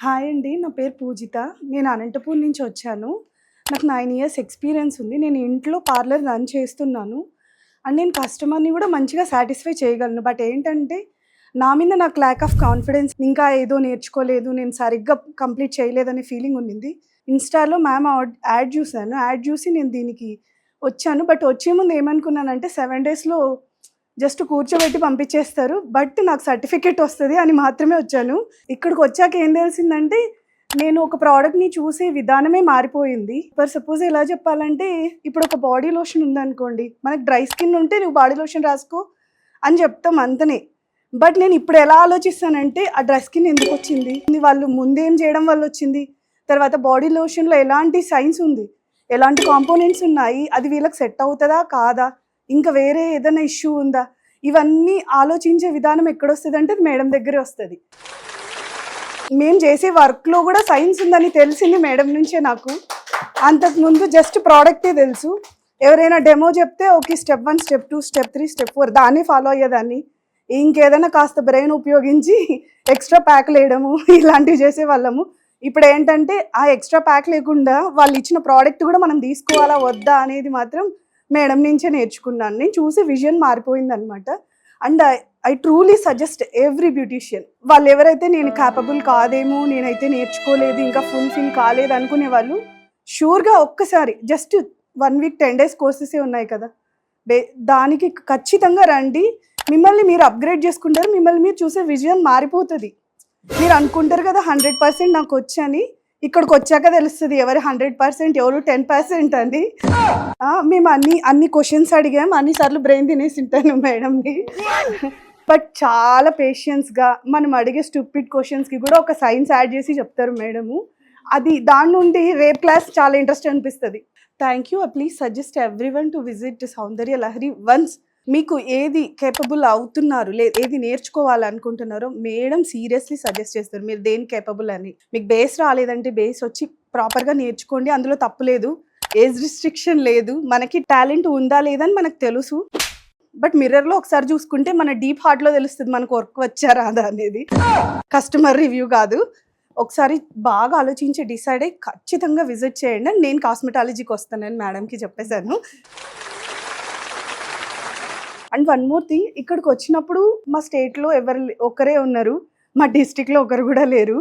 Hi అండి. నా పేరు పూజిత. నేను అనంతపూర్ నుంచి వచ్చాను. నాకు 9 ఇయర్స్ ఎక్స్‌పీరియన్స్ ఉంది. నేను ఇంట్లో పార్లర్ రన్ చేస్తున్నాను. అండ్ నేను కస్టమర్‌ని కూడా మంచిగా సాటిస్ఫై చేయగలను. బట్ ఏంటంటే, నా మీద నాకు ల్యాక్ ఆఫ్ కాన్ఫిడెన్స్. ఇంకా ఏదో నేర్చుకోలేదు, నేను సరిగ్గా కంప్లీట్ చేయలేదనే ఫీలింగ్ ఉండింది. ఇన్‌స్టాలో మ్యామ్ యాడ్ చూసాను. యాడ్ చూసి నేను దీనికి వచ్చాను. బట్ వచ్చే ముందు ఏమనుకున్నానంటే 7 డేస్‌లో జస్ట్ కూర్చోబెట్టి పంపించేస్తారు. బట్ నాకు సర్టిఫికేట్ వస్తది అని మాత్రమే వచ్చాను. ఇక్కడికొచ్చాక ఏం తెలిసిందంటే, నేను ఒక ప్రోడక్ట్‌ని చూసే విధానమే మారిపోయింది. ఫర్ సపోజ్ ఎలా చెప్పాలంటే, ఇప్పుడు ఒక బాడీ లోషన్ ఉందనుకోండి, మనకు డ్రై స్కిన్ ఉంటే నువ్వు బాడీ లోషన్ రాసుకో అని చెప్తాం అంతనే. బట్ నేను ఇప్పుడు ఎలా ఆలోచిస్తానంటే, ఆ డ్రై స్కిన్ ఎందుకొచ్చింది? వాళ్ళు ముందేం చేయడం వల్ల వచ్చింది? తర్వాత బాడీ లోషన్‌లో ఎలాంటి సైన్స్ ఉంది? ఎలాంటి కాంపోనెంట్స్ ఉన్నాయి? అది వీళ్ళకి సెట్ అవుతదా? కాదా? ఇంకా వేరే ఏదైనా ఇష్యూ ఉందా? ఇవన్నీ ఆలోచించే విధానం ఎక్కడొస్తదంటే అది మేడం దగ్గరే వస్తది. మేము చేసే వర్క్‌లో కూడా సైన్స్ ఉందని తెలిసింది మేడం నుంచే నాకు. అంతకుముందు జస్ట్ ప్రోడక్టే తెలుసు. ఎవరైనా డెమో చెప్తే okay. Step 1, step 2, step 3, step 4 దాన్నే ఫాలో అయ్యేదాన్ని. ఇంకేదైనా కాస్త బ్రెయిన్ ఉపయోగించి ఎక్స్‌ట్రా ప్యాక్‌లేయడము ఇలాంటివి చేసేవాళ్ళము. ఇప్పుడేంటంటే ఆ ఎక్స్‌ట్రా ప్యాక్ లేకుండా వాళ్ళు ఇచ్చిన ప్రోడక్ట్ కూడా మనం తీసుకోవాలా వద్దా అనేది మాత్రం మేడం నుంచే నేర్చుకున్నాను. నేను చూసి విజన్ మారిపోయిందనమాట. And I truly suggest every beautician. వాళ్ళు ఎవరైతే నేను క్యాపబుల్ కాదేమో, నేనైతే నేర్చుకోలేదు, ఇంకా ఫుల్‌ఫిల్ కాలేదు అనుకునే వాళ్ళు షూర్‌గా ఒక్కసారి జస్ట్ 1 వీక్ 10 డేస్ కోర్సెసే ఉన్నాయి కదా! దానికి ఖచ్చితంగా రండి. మిమ్మల్ని మీరు అప్‌గ్రేడ్ చేసుకుంటారు. మిమ్మల్ని మీరు చూసే విజన్ మారిపోతది. మీరు అనుకుంటారు కదా 100% నాకొచ్చని. ఇక్కడికొచ్చాక తెలుస్తది ఎవరు 100% ఎవరు 10% అని. మేము అన్ని క్వెషన్స్ అడిగాం. అన్ని సార్లు బ్రెయిన్ తినేసింటాను మేడంని. బట్ చాలా పేషెన్స్‌గా మనం అడిగే స్టూపిడ్ క్వెషన్స్‌కి కూడా ఒక సైన్స్ యాడ్ చేసి చెప్తారు మేడము. దాని నుండి రేపు క్లాస్ చాలా ఇంట్రెస్ట్ అనిపిస్తది. Thank you. Please suggest everyone to visit Soundarya Lahari once. మీకు ఏది కేపబుల్ అవుతున్నారు, ఏది నేర్చుకోవాలనుకుంటున్నారో మేడం సీరియస్లీ సజెస్ట్ చేస్తారు. మీరు దేనికి కేపబుల్ అని. మీకు బేస్ రాలేదంటే బేస్ వచ్చి ప్రాపర్‌గా నేర్చుకోండి. అందులో తప్పు లేదు. ఏజ్ రిస్ట్రిక్షన్ లేదు. మనకి టాలెంట్ ఉందా లేదా అని మనకు తెలుసు. బట్ మిర్రర్‌లో ఒకసారి చూసుకుంటే మన డీప్ హార్ట్‌లో తెలుస్తది మనకు వర్క్ వచ్చా రాదా అనేది. కస్టమర్ రివ్యూ కాదు. ఒకసారి బాగా ఆలోచించి డిసైడ్ అయ్యి ఖచ్చితంగా విజిట్ చేయండి. నేను కాస్మెటాలజీకి వస్తానని మేడంకి చెప్పేశాను. అండ్ వన్ మోర్ థింగ్, ఇక్కడికి వచ్చినప్పుడు మా స్టేట్లో ఒక్కరే ఉన్నారు. మా డిస్ట్రిక్ట్‌లో ఒకరు కూడా లేరు.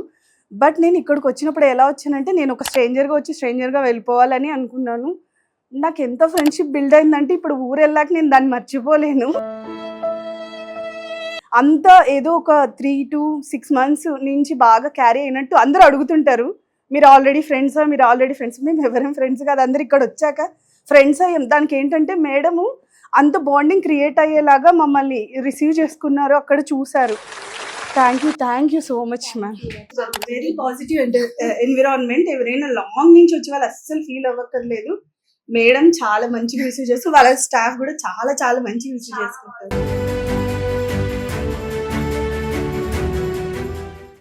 బట్ నేను ఇక్కడికి వచ్చినప్పుడు ఎలా వచ్చానంటే, నేను ఒక స్ట్రేంజర్‌గా వచ్చి స్ట్రేంజర్‌గా వెళ్ళిపోవాలని అనుకున్నాను. నాకు ఎంత ఫ్రెండ్షిప్ బిల్డ్ అయిందంటే ఇప్పుడు ఊరెళ్ళాక నేను దాన్ని మర్చిపోలేను. అంతా ఏదో ఒక 3-6 మంత్స్ నుంచి బాగా క్యారీ అయినట్టు అందరూ అడుగుతుంటారు. మీరు ఆల్రెడీ ఫ్రెండ్సా? మీరు ఆల్రెడీ ఫ్రెండ్స్? మేము ఎవరేం ఫ్రెండ్స్ కాదు. అందరూ ఇక్కడ వచ్చాక ఫ్రెండ్స్ అయ్యాం. దానికి ఏంటంటే మేడము అంత బాండింగ్ క్రియేట్ అయ్యేలాగా మమ్మల్ని రిసీవ్ చేసుకున్నారు. అక్కడ చూసారు. Thank you so much ma'am. Very positive environment. ఎవరైనా లాంగ్ నుంచి వచ్చే వాళ్ళు అస్సలు ఫీల్ అవ్వక్కర్లేదు. మేడం చాలా మంచిగా రిసీవ్ చేస్తారు. వాళ్ళ స్టాఫ్ కూడా చాలా చాలా మంచిగా రిసీవ్ చేసుకుంటారు.